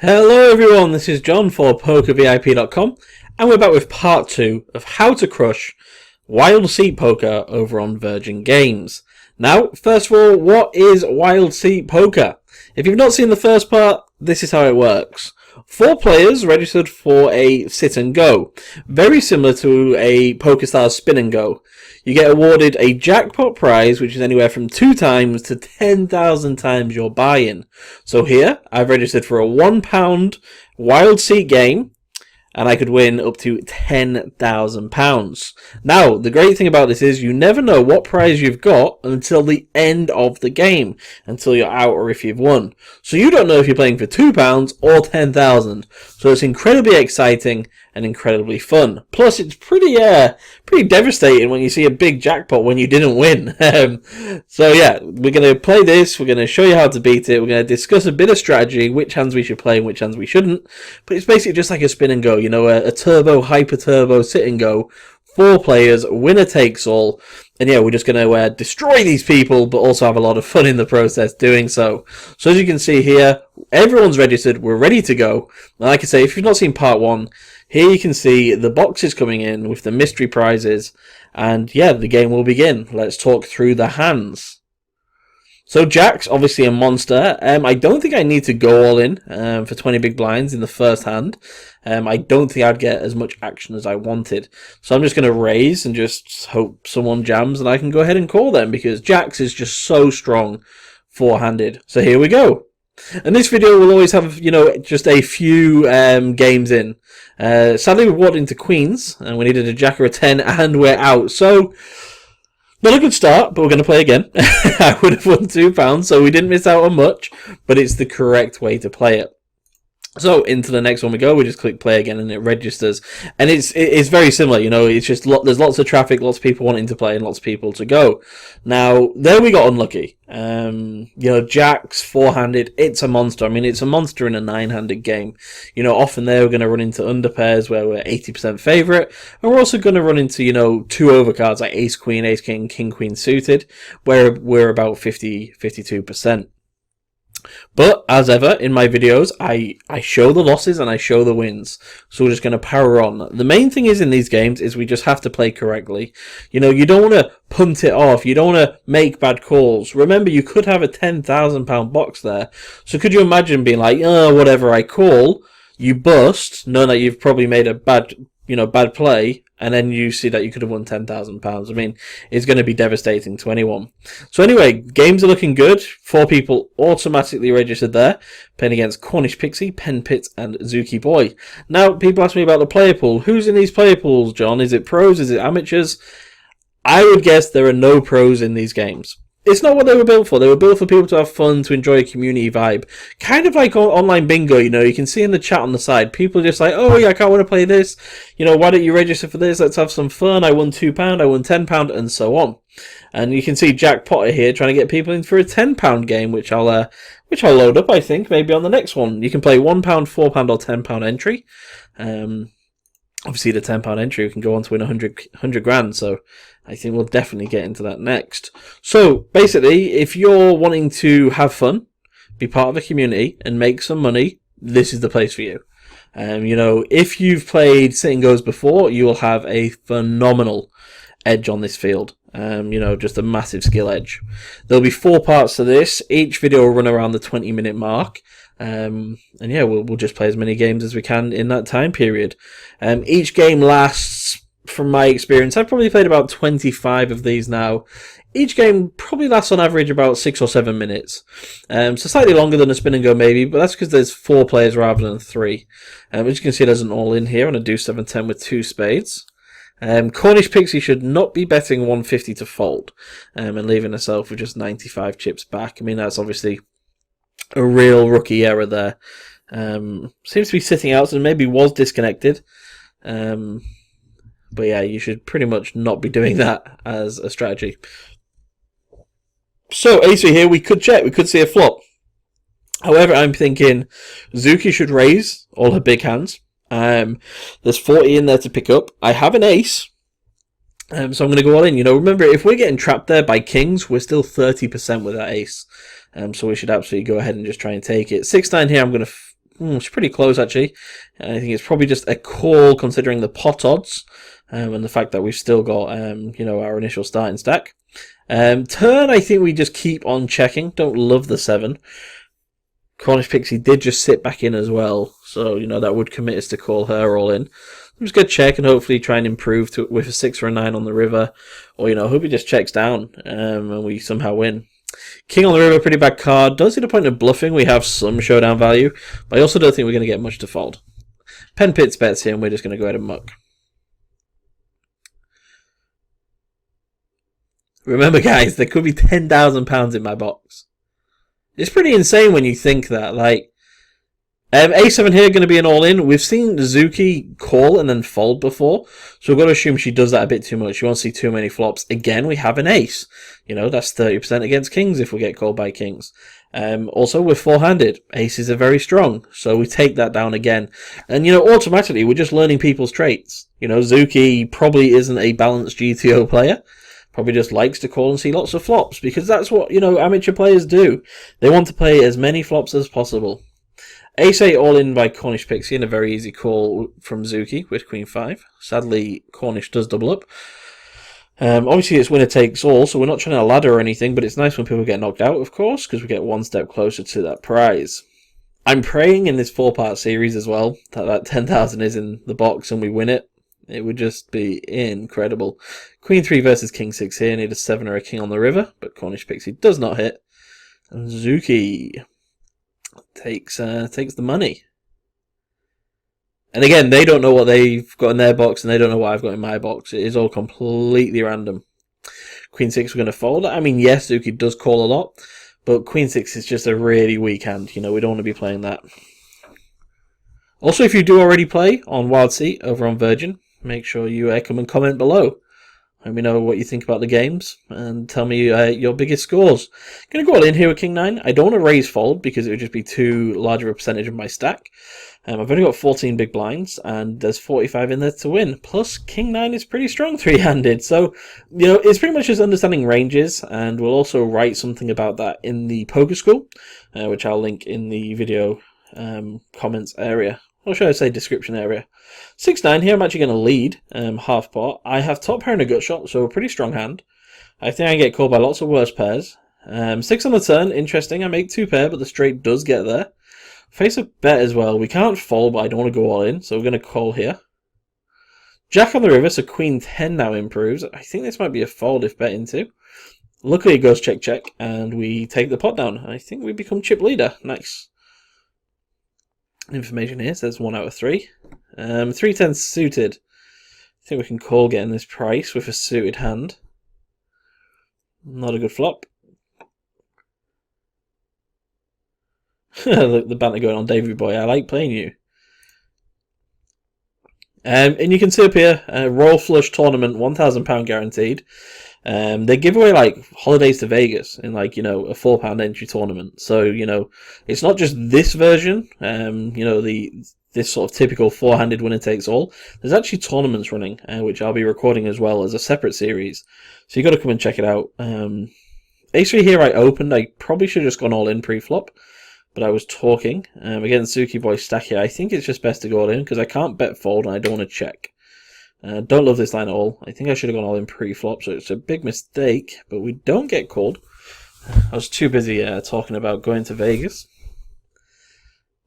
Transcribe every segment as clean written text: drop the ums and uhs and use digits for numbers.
Hello everyone, this is John for PokerVIP.com and we're back with part 2 of how to crush Wild Seat Poker over on Virgin Games. Now, first of all, what is Wild Seat Poker? If you've not seen the first part, this is how it works. 4 players registered for a sit and go, very similar to a PokerStars spin and go. You get awarded a jackpot prize, which is anywhere from 2 times to 10,000 times your buy-in. So here, I've registered for a £1 wild seat game, and I could win up to £10,000. Now, the great thing about this is you never know what prize you've got until the end of the game, until you're out or if you've won. So you don't know if you're playing for £2 or 10,000. So it's incredibly exciting and incredibly fun. Plus, it's pretty devastating when you see a big jackpot when you didn't win. So yeah, we're going to play this. We're going to show you how to beat it. We're going to discuss a bit of strategy, which hands we should play and which hands we shouldn't. But it's basically just like a spin and go, you know, a turbo, hyper turbo sit and go. 4 players, winner takes all. And yeah, we're just going to destroy these people, but also have a lot of fun in the process doing so. So as you can see here, everyone's registered. We're ready to go. And like I say, if you've not seen part 1, here you can see the boxes coming in with the mystery prizes. And yeah, the game will begin. Let's talk through the hands. So Jack's obviously a monster. I don't think I need to go all in for 20 big blinds in the first hand. I don't think I'd get as much action as I wanted. So I'm just going to raise and just hope someone jams and I can go ahead and call them, because Jack's is just so strong four-handed. So here we go. And this video will always have, you know, just a few games in. Sadly, we walked into Queens and we needed a Jack or a 10 and we're out. So not a good start, but we're going to play again. I would have won £2, so we didn't miss out on much, but it's the correct way to play it. So into the next one we go. We just click play again and it registers, and it's very similar. You know, it's just there's lots of traffic, lots of people wanting to play, and lots of people to go. Now there we got unlucky. You know, Jack's four-handed. It's a monster. I mean, it's a monster in a 9-handed game. You know, often there we're going to run into underpairs where we're 80% favourite, and we're also going to run into, you know, 2 overcards like Ace Queen, Ace King, King Queen suited, where we're about 52%. But as ever in my videos, I show the losses and I show the wins. So we're just going to power on. The main thing is in these games is we just have to play correctly. You know, you don't want to punt it off. You don't want to make bad calls. Remember, you could have a £10,000 box there. So could you imagine being like, oh, whatever I call, you bust, knowing that you've probably made a bad play, and then you see that you could have won £10,000. I mean, it's going to be devastating to anyone. So anyway, games are looking good. 4 people automatically registered there, playing against Cornish Pixie, Pen Pit, and Zuki Boy. Now, people ask me about the player pool. Who's in these player pools, John? Is it pros? Is it amateurs? I would guess there are no pros in these games. It's not what they were built for. They were built for people to have fun, to enjoy a community vibe. Kind of like online bingo, you know. You can see in the chat on the side, people are just like, oh yeah, I can't want to play this. You know, why don't you register for this? Let's have some fun. I won £2, I won £10, and so on. And you can see Jack Potter here trying to get people in for a £10 game, which I'll load up, I think, maybe on the next one. You can play £1, £4, or £10 entry. Obviously, the £10 entry, we can go on to win 100 grand, so I think we'll definitely get into that next. So, basically, if you're wanting to have fun, be part of a community, and make some money, this is the place for you. You know, if you've played sit and goes before, you will have a phenomenal edge on this field. You know, just a massive skill edge. There'll be 4 parts to this. Each video will run around the 20-minute mark. And yeah, we'll just play as many games as we can in that time period. Each game lasts, from my experience, I've probably played about 25 of these now. Each game probably lasts on average about 6 or 7 minutes. So slightly longer than a spin and go maybe, but that's because there's 4 players rather than 3. As you can see, there's an all-in here on a deuce 7-10 with 2 spades. Cornish Pixie should not be betting 150 to fold, and leaving herself with just 95 chips back. I mean, that's obviously a real rookie error there. Seems to be sitting out, so maybe was disconnected. But yeah, you should pretty much not be doing that as a strategy. So, ace here, we could check. We could see a flop. However, I'm thinking Zuki should raise all her big hands. There's 40 in there to pick up. I have an ace. So I'm going to go all in. You know, remember, if we're getting trapped there by kings, we're still 30% with that ace. So we should absolutely go ahead and just try and take it. 6-9 here, I'm going to it's pretty close actually. I think it's probably just a call considering the pot odds and the fact that we've still got our initial starting stack. Turn, I think we just keep on checking. Don't love the 7. Cornish Pixie did just sit back in as well, so that would commit us to call her all in. I'm just going to check and hopefully try and improve with a 6 or a 9 on the river, or hope he just checks down and we somehow win. King on the river, pretty bad card. Does see the point of bluffing. We have some showdown value, but I also don't think we're going to get much to fold. Pen Pits bets here, and we're just going to go ahead and muck. Remember, guys, there could be £10,000 in my box. It's pretty insane when you think that. A7 here going to be an all-in. We've seen Zuki call and then fold before, so we've got to assume she does that a bit too much. You won't see too many flops. Again, we have an ace. That's 30% against kings if we get called by kings. Also, we're four-handed. Aces are very strong, so we take that down again. And, automatically, we're just learning people's traits. Zuki probably isn't a balanced GTO player. Probably just likes to call and see lots of flops, because that's what, amateur players do. They want to play as many flops as possible. Ace-8 all-in by Cornish Pixie, and a very easy call from Zuki with Queen 5. Sadly, Cornish does double up. Obviously, it's winner takes all, so we're not trying to ladder or anything, but it's nice when people get knocked out, of course, because we get one step closer to that prize. I'm praying in this 4-part series as well that 10,000 is in the box and we win it. It would just be incredible. Queen 3 versus King 6 here. Need a 7 or a king on the river, but Cornish Pixie does not hit. And Zuki takes the money. And again, they don't know what they've got in their box, and they don't know what I've got in my box. It is all completely random. Queen 6 we're going to fold. I mean, yes, Zuki does call a lot, but Queen 6 is just a really weak hand. We don't want to be playing that. Also, if you do already play on Wild Seat over on Virgin, make sure you come and comment below. Let me know what you think about the games and tell me your biggest scores. Going to go all in here with King 9. I don't want to raise fold because it would just be too large of a percentage of my stack. I've only got 14 big blinds and there's 45 in there to win. Plus, King 9 is pretty strong three-handed. So, it's pretty much just understanding ranges, and we'll also write something about that in the poker school, which I'll link in the video comments area. Or should I say description area. 6-9 here, I'm actually going to lead half pot. I have top pair and a gut shot, so a pretty strong hand. I think I get called by lots of worse pairs. 6 on the turn, interesting. I make 2 pair, but the straight does get there. Face a bet as well. We can't fold, but I don't want to go all in, so we're going to call here. Jack on the river, so Queen 10 now improves. I think this might be a fold if bet into. Luckily it goes check check, and we take the pot down. I think we become chip leader. Nice. Information here says 1 out of 3. 3-10 suited. I think we can call getting this price with a suited hand. Not a good flop. Look, the banter going on, Davey boy. I like playing you. And you can see up here, Royal Flush Tournament, £1,000 guaranteed. They give away holidays to Vegas in a £4 entry tournament. So it's not just this version. This sort of typical four-handed winner takes all. There's actually tournaments running, which I'll be recording as well as a separate series. So you got to come and check it out. Ace-3 here I opened. I probably should have just gone all in pre-flop, but I was talking. Again, Suki boy stack here. I think it's just best to go all in because I can't bet fold and I don't want to check. Don't love this line at all. I think I should have gone all in pre-flop, so it's a big mistake, but we don't get called. I was too busy talking about going to Vegas.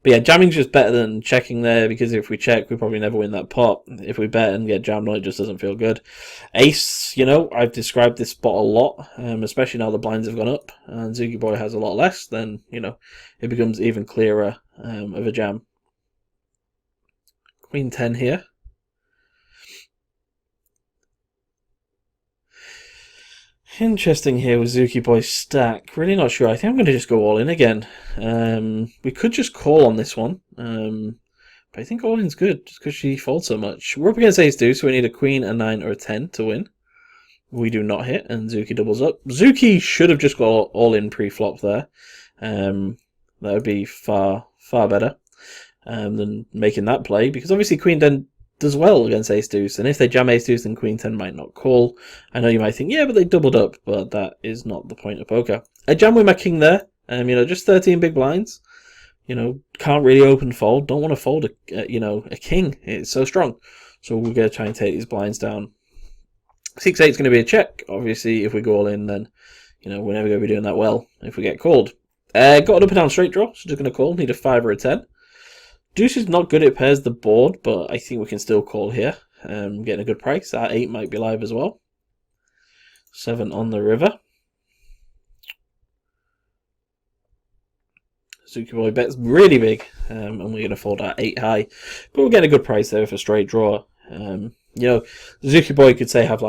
But yeah, jamming's just better than checking there, because if we check, we probably never win that pot. If we bet and get jammed on, it just doesn't feel good. Ace, I've described this spot a lot, especially now the blinds have gone up, and Zuki boy has a lot less, then, it becomes even clearer of a jam. Queen 10 here. Interesting here with Zuki boy's stack. Really not sure. I think I'm going to just go all in again. We could just call on this one. But I think all in's good, just because she folds so much. We're up against ace deuce, so we need a queen, a 9, or a 10 to win. We do not hit, and Zuki doubles up. Zuki should have just got all in pre-flop there. That would be far, far better than making that play, because obviously queen 10 does well against ace deuce, and if they jam ace deuce, then queen 10 might not call. I know you might think, yeah, but they doubled up, but that is not the point of poker. I jam with my king there, just 13 big blinds. can't really open fold. Don't want to fold a king. It's so strong. So we're going to try and take these blinds down. 6-8 is going to be a check. Obviously, if we go all in, then we're never going to be doing that well if we get called. Got an up and down straight draw, so just going to call. Need a 5 or a 10. Deuce is not good. It pairs the board, but I think we can still call here. Getting a good price. Our 8 might be live as well. 7 on the river. Zuki Boy bets really big, and we're going to fold our 8 high. But we're getting a good price there for straight draw. Zuki Boy could say have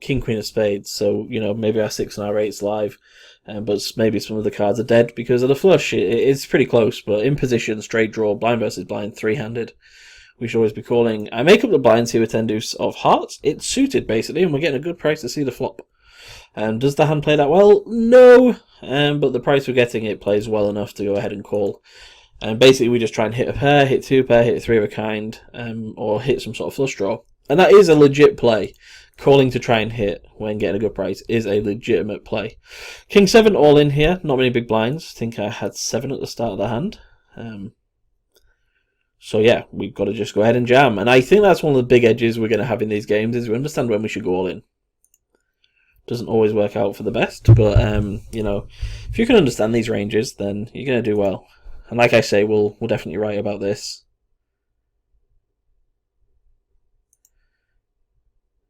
King Queen of Spades, so maybe our 6 and our 8's live, but maybe some of the cards are dead because of the flush. It's pretty close, but in position, straight draw, blind versus blind, 3-handed. We should always be calling. I make up the blinds here with 10 deuce of hearts. It's suited basically, and we're getting a good price to see the flop. Does the hand play that well? No, but the price we're getting, it plays well enough to go ahead and call. And basically, we just try and hit a pair, hit 2 pair, hit 3 of a kind, or hit some sort of flush draw. And that is a legit play. Calling to try and hit when getting a good price is a legitimate play. King 7 all in here. Not many big blinds. I think I had 7 at the start of the hand. So yeah, we've got to just go ahead and jam. And I think that's one of the big edges we're going to have in these games is we understand when we should go all in. Doesn't always work out for the best, but if you can understand these ranges, then you're going to do well. And like I say, we'll definitely write about this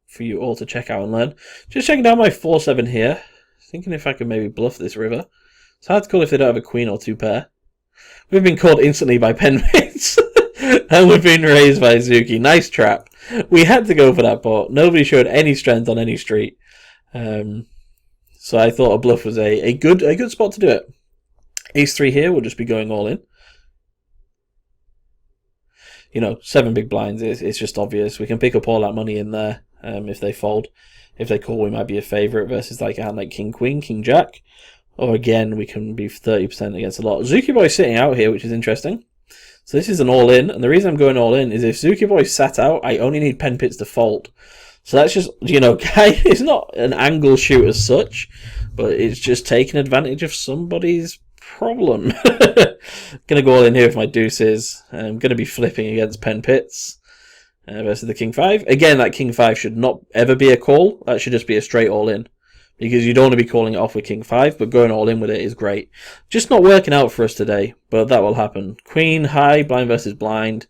for you all to check out and learn. Just checking down my 4-7 here. Thinking if I could maybe bluff this river. It's hard to call if they don't have a queen or 2 pair. We've been called instantly by penmates. And we've been raised by Zuki. Nice trap. We had to go for that pot. Nobody showed any strength on any street. So I thought a bluff was a good spot to do it. Ace 3 here, we'll just be going all in. 7 big blinds, it's just obvious. We can pick up all that money in there if they fold. If they call, we might be a favourite versus a hand like King Queen, King Jack. Or again, we can be 30% against a lot. Zuki Boy's sitting out here, which is interesting. So this is an all in, and the reason I'm going all in is if Zuki Boy sat out, I only need pen pits to fold. So that's just, it's not an angle shoot as such, but it's just taking advantage of somebody's problem. Gonna go all in here with my deuces. I'm gonna be flipping against pen pits versus the King 5. Again, that King 5 should not ever be a call. That should just be a straight all in. Because you don't want to be calling it off with King 5, but going all in with it is great. Just not working out for us today, but that will happen. Queen high, blind versus blind.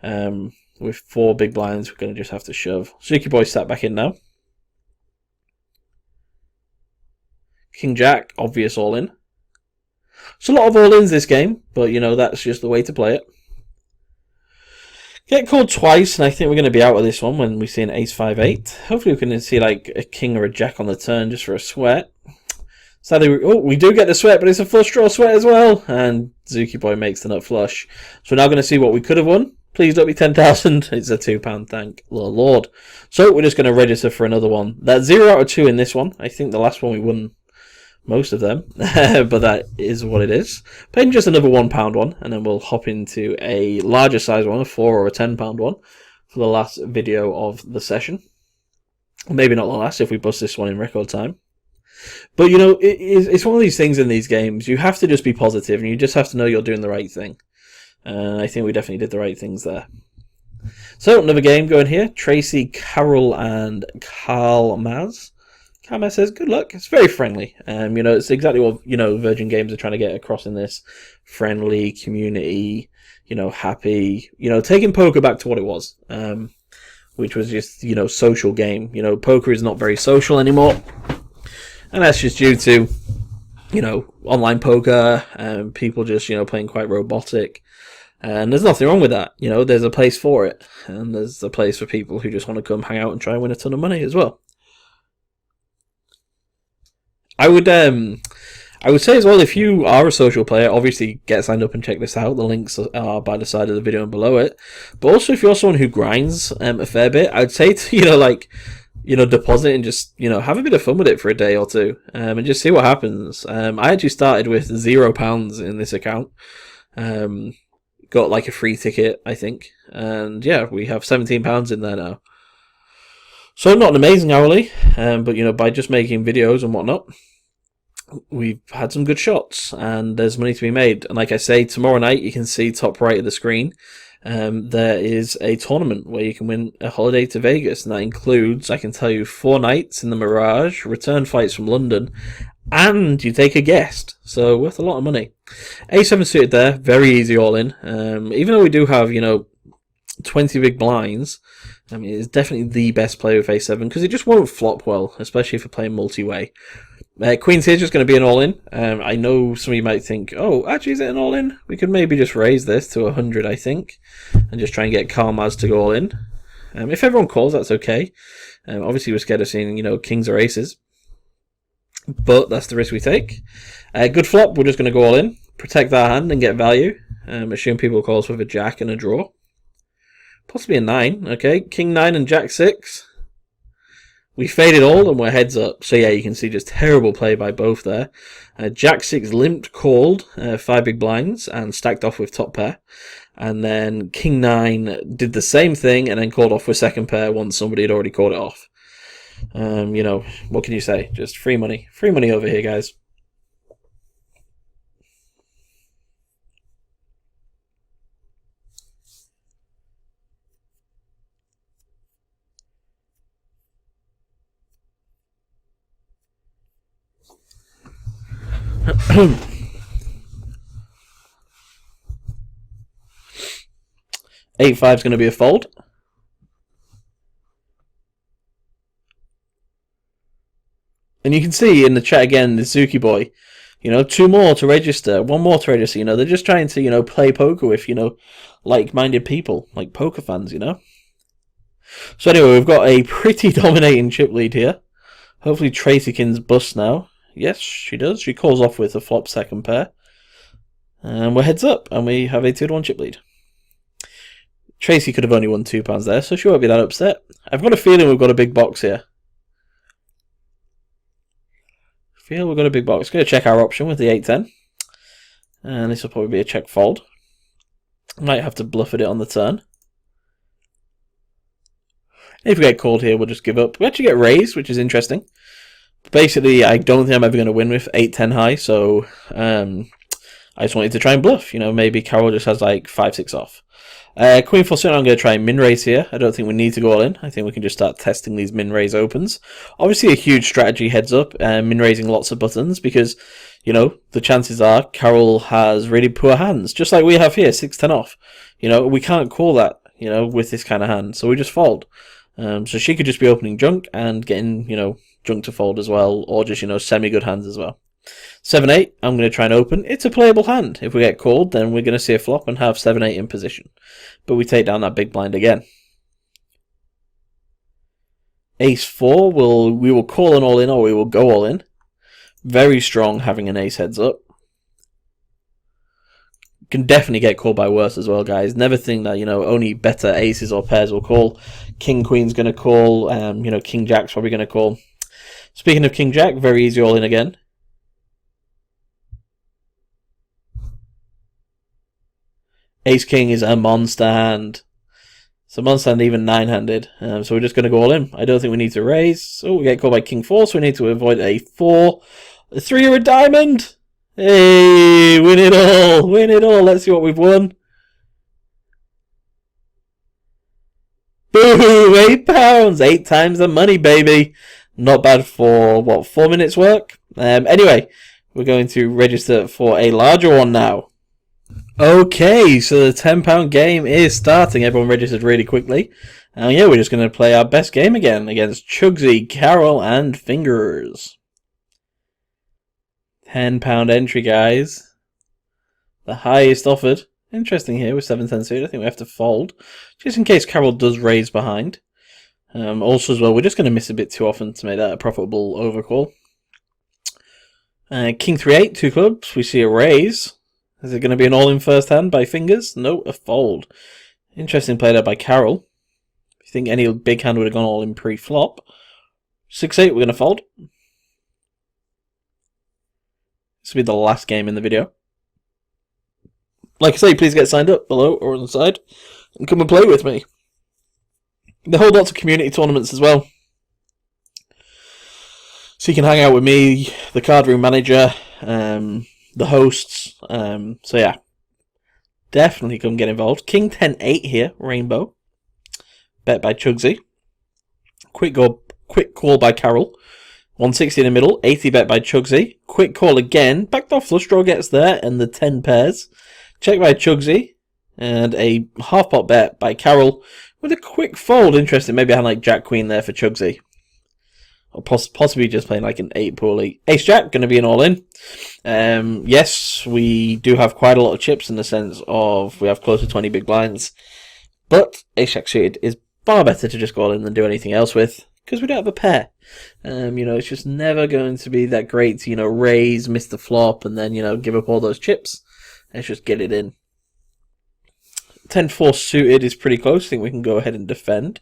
With 4 big blinds, we're going to just have to shove. Zuki Boy sat back in now. King Jack, obvious all in. It's a lot of all ins this game, but that's just the way to play it. Get called twice, and I think we're going to be out of this one when we see an ace 5-8. Hopefully we can see a king or a jack on the turn just for a sweat. Sadly, we do get the sweat, but it's a flush draw sweat as well. And Zuki Boy makes the nut flush. So we're now going to see what we could have won. Please don't be 10,000. It's a £2, thank the Lord. So we're just going to register for another one. That's 0 out of 2 in this one. I think the last one we won most of them, but that is what it is. Playing just another £1 one, and then we'll hop into a larger size one, a 4 or a £10 one, for the last video of the session. Maybe not the last if we bust this one in record time. But it's one of these things in these games. You have to just be positive, and you just have to know you're doing the right thing. And I think we definitely did the right things there. So another game going here. Tracy, Carol, and Carl Maz. Carl Maz says, good luck. It's very friendly. It's exactly what, Virgin Games are trying to get across in this. Friendly, community, happy, taking poker back to what it was. Which was just, social game. Poker is not very social anymore. And that's just due to, online poker and people just, playing quite robotic. And there's nothing wrong with that. There's a place for it. And there's a place for people who just want to come hang out and try and win a ton of money as well. I would say as well, if you are a social player, obviously get signed up and check this out. The links are by the side of the video and below it. But also, if you're someone who grinds a fair bit, I'd say to, deposit and just, have a bit of fun with it for a day or two. And just see what happens. I actually started with £0 in this account. Got a free ticket, I think. And yeah, we have £17 in there now. So not an amazing hourly, but by just making videos and whatnot, we've had some good shots, and there's money to be made. And like I say, tomorrow night you can see top right of the screen, there is a tournament where you can win a holiday to Vegas, and that includes, I can tell you, 4 nights in the Mirage, return flights from London, and you take a guest, so worth a lot of money. A7 suited there, very easy all in. Even though we do have, 20 big blinds, I mean, it's definitely the best play with A7 because it just won't flop well, especially if you're playing multi-way. Queen's here just going to be an all-in. I know some of you might think, oh, actually, is it an all-in? We could maybe just raise this to 100, I think, and just try and get Karmaz to go all-in. If everyone calls, that's okay. Obviously, we're scared of seeing, kings or aces, but that's the risk we take. Good flop, we're just going to go all-in, protect our hand and get value. Assume people calls with a jack and a draw. Possibly a 9, okay. King 9 and Jack 6. We faded all and we're heads up. So yeah, you can see just terrible play by both there. Jack 6 limped, called, 5 big blinds and stacked off with top pair. And then King 9 did the same thing and then called off with second pair once somebody had already called it off. What can you say? Just free money. Free money over here, guys. Eight 5 is going to be a fold. And you can see in the chat again, the Zuki boy, 2 more to register, 1 more to register. They're just trying to, play poker with, like-minded people, like poker fans, So anyway, we've got a pretty dominating chip lead here. Hopefully Tracykins busts now. Yes, she does. She calls off with a flop second pair. And we're heads up, and we have a 2-1 chip lead. Tracy could have only won £2 there, so she won't be that upset. I've got a feeling we've got a big box here. We've got a big box. Going to check our option with the 8-10. And this will probably be a check fold. Might have to bluff at it on the turn. If we get called here, we'll just give up. We actually get raised, which is interesting. Basically, I don't think I'm ever going to win with 8-10 high, so I just wanted to try and bluff. Maybe Carol just has like 5-6 off. Queen 4 I'm going to try and min raise here. I don't think we need to go all in. I think we can just start testing these min raise opens. Obviously, a huge strategy heads up, min raising lots of buttons because, the chances are Carol has really poor hands, just like we have here, 6-10 off. We can't call that, with this kind of hand, so we just fold. So she could just be opening junk and getting, junk to fold as well, or just, semi-good hands as well. 7-8, I'm going to try and open. It's a playable hand. If we get called, then we're going to see a flop and have 7-8 in position. But we take down that big blind again. Ace 4, we will call an all in or we will go all in. Very strong having an ace heads up. Can definitely get called by worse as well, guys. Never think that, only better aces or pairs will call. King Queen's going to call. King Jack's probably going to call. Speaking of King Jack, very easy all in again. Ace King is a monster hand. It's a monster hand, even 9-handed. So we're just going to go all in. I don't think we need to raise. Oh, we get called by King 4, so we need to avoid a 4. A 3 or a diamond. Hey, win it all. Win it all. Let's see what we've won. Boom, £8. 8 times the money, baby. Not bad for, 4 minutes work? Anyway, we're going to register for a larger one now. Okay, so the £10 game is starting. Everyone registered really quickly. And yeah, we're just going to play our best game again against Chugsy, Carol, and Fingers. £10 entry, guys. The highest offered. Interesting here with 7-10 suited. I think we have to fold. Just in case Carol does raise behind. Also as well, we're just going to miss a bit too often to make that a profitable overcall. King 3-8, 2 clubs. We see a raise. Is it going to be an all-in first hand by Fingers? No, a fold. Interesting play there by Carol. I think any big hand would have gone all-in pre-flop. 6-8, we're going to fold. This will be the last game in the video. Like I say, please get signed up below or on the side and come and play with me. They hold lots of community tournaments as well. So you can hang out with me, the card room manager, the hosts. So yeah, definitely come get involved. King 10-8 here, rainbow. Bet by Chugsy. Quick call by Carol. 160 in the middle, 80 bet by Chugsy. Quick call again. Backdoor flush draw gets there, and the 10 pairs. Check by Chugsy. And a half pot bet by Carol with a quick fold. Interesting. Maybe I had like Jack Queen there for Chugsy. Or possibly just playing like an 8 poorly. Ace Jack, going to be an all-in. Yes, we do have quite a lot of chips in the sense of we have close to 20 big blinds. But Ace Jack suited is far better to just go all in than do anything else with. Because we don't have a pair. It's just never going to be that great to, raise, miss the flop, and then, give up all those chips. Let's just get it in. 10-4 suited is pretty close. I think we can go ahead and defend.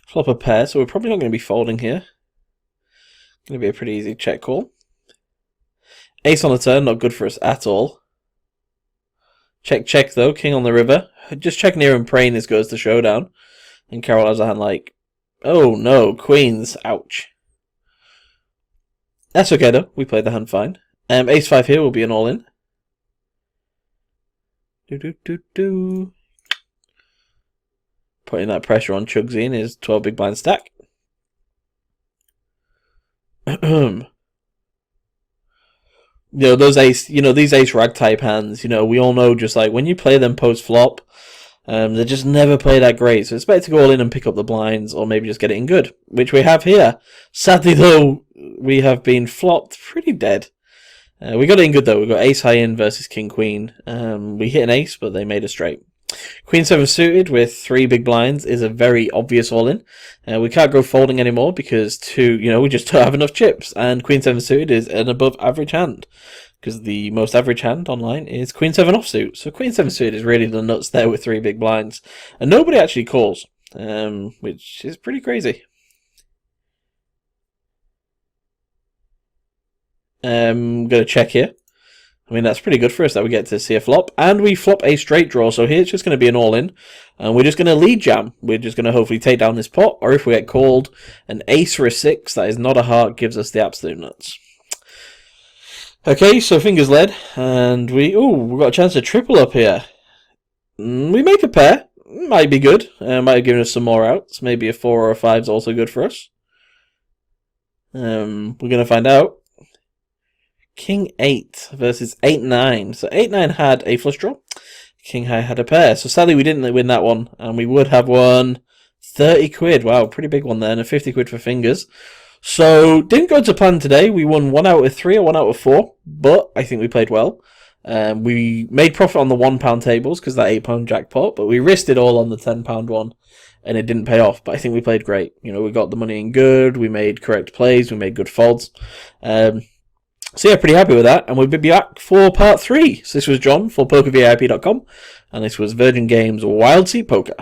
Flop a pair, so we're probably not going to be folding here. Going to be a pretty easy check call. Ace on the turn, not good for us at all. Check though, king on the river. Just checking here and praying this goes to showdown. And Carol has a hand like, oh no, queens, ouch. That's okay though, we played the hand fine. Ace 5 here will be an all-in. Putting that pressure on Chugsy in his 12 big blind stack. Those ace, these ace rag type hands, we all know just like when you play them post flop, they just never play that great. So it's better to go all in and pick up the blinds or maybe just get it in good, which we have here. Sadly though, we have been flopped pretty dead. We got it in good though. We got ace high in versus king queen. We hit an ace, but they made a straight. Queen 7 suited with 3 big blinds is a very obvious all-in. We can't go folding anymore because we just don't have enough chips. And Queen 7 suited is an above average hand. Because the most average hand online is Queen 7 offsuit. So Queen 7 suited is really the nuts there with 3 big blinds. And nobody actually calls, which is pretty crazy. I'm going to check here. I mean, that's pretty good for us that we get to see a flop. And we flop a straight draw, so here it's just going to be an all-in. And we're just going to lead jam. We're just going to hopefully take down this pot. Or if we get called, an ace for a 6, that is not a heart, gives us the absolute nuts. Okay, so fingers led. And we've got a chance to triple up here. We make a pair. Might be good. Might have given us some more outs. Maybe a 4 or a 5 is also good for us. We're going to find out. King 8 versus 8-9. So 8-9 had a flush draw. King high had a pair. So sadly we didn't win that one. And we would have won 30 quid. Wow, pretty big one there. And a 50 quid for fingers. So didn't go to plan today. We won 1 out of 3 or 1 out of 4. But I think we played well. We made profit on the £1 tables because that £8 jackpot. But we risked it all on the £10 one. And it didn't pay off. But I think we played great. We got the money in good. We made correct plays. We made good folds. So yeah, pretty happy with that, and we'll be back for part 3. So this was John for PokerVIP.com, and this was Virgin Games Wild Seat Poker.